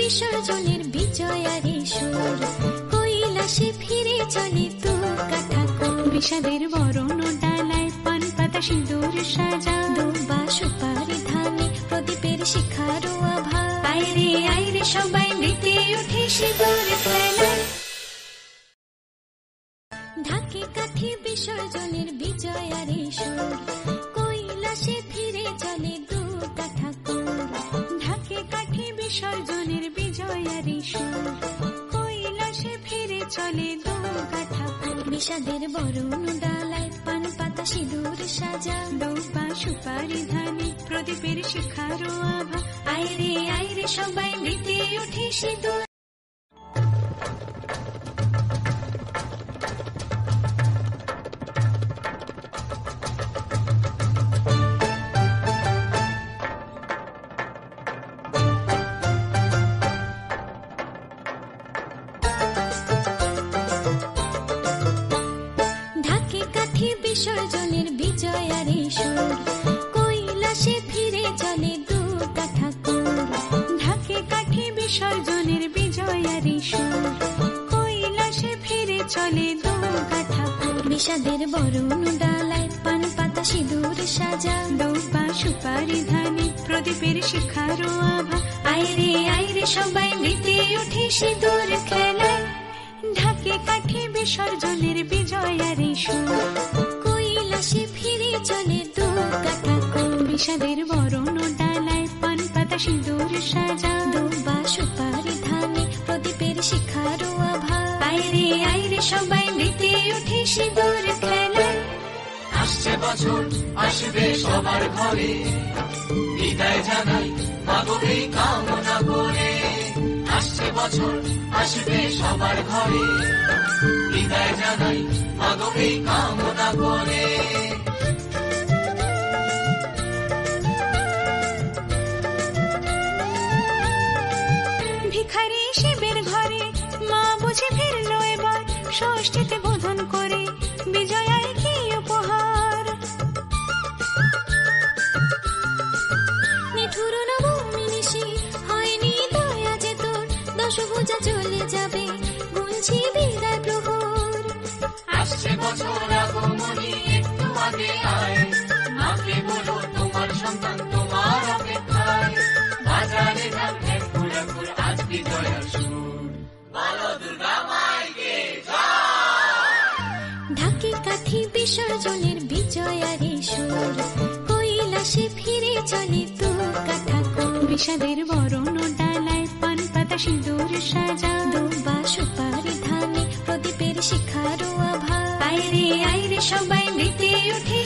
বিসর্জনের বিজয়ারে সুর, কৈলাসে ফিরে চলে দু কাঠা কুল। বিষাদের বরণ ডালায় পান পাতা সিঁদুর সাজা, দুবা সুপারি ধানে প্রদীপের শিখারো আভা। আইরে আইরে সবাই মেতে উঠে সিঁদুর খেলায়। ঢাকে কাঠি বিসর্জনের বিজয়ারে সুর, কৈলাসে ফিরে চলে দু কাঠা কুল। ঢাকে কাঠি বিসর্জনের বিজয়ারে সুর, কৈলাসে ফিরে চলে দু কাঠা কুল। বিষাদের বরণ ডালায় পান পাতা সিঁদুর সাজা, দুবা সুপারি ধানে প্রদীপের শিখারো আভা। আইরে আইরে সবাই মেতে উঠে সিঁদুর। বিসর্জনের বিজয়ারে সুর, কৈলাসে ফিরে চলে দু কাঠা কুল। ঢাকে কাঠি বিসর্জনের বিজয়ারে সুর, কৈলাসে ফিরে চলে দু কাঠা কুল। বিষাদের বরণ ডালায় পান পাতা সিঁদুর সাজা, দুবা সুপারি ধানে প্রদীপের শিখারো আভা। আইরে আইরে সবাই মেতে উঠে সিঁদুর খেলায়। ঢাকে কাঠি বিসর্জনের বিজয়ারে সুর, কৈলাসে ফিরে চলে দু কাঠা কুল। বিষাদের বরণ ডালায় পান পাতা সিঁদুর সাজা, দুবা সুপারি ধানে প্রদীপের শিখারো আভা। আইরে আইরে সবাই মেতে উঠে সিঁদুর খেলায়। আসছে বছর আসবে সবার ঘরে, বিদায় জানাই মাগো এই কামনা করে। আসছে বছর আসবে সবার ঘরে, বিদায় জানাই মাগো এই কামনা করে। ভিখারি শিবের ঘরে মা বুঝে ফিরলো এবার, ষষ্ঠীতে বোধন করে বিজয়ায় কি উপহার। নিঠুর নবমী নিশি হয়নি দয়া যে তোর, দশভুজা চলে যাবে গুনছি বিদায় প্রহর। আসছে বছর আগমনী একটু আগে আয়, মাকে বলো তোমার সন্তান তোমার অপেক্ষায়। বাজারে ধান ঘুরাঘুর আজ বিজয়ার সুর, বলো দুর্গা মাইকে জয়। ঢাকে কাঠি বিসর্জনের বিজয়ারে সুর, কৈলাসে ফিরে চলে দু কাঠা কুল। বিষাদের বরণ ডালায় পান পাতা সিঁদুর সাজা, দুবা সুপারি ধানে প্রদীপের শিখারো আভা। আইরে আইরে সবাই মেতে উঠে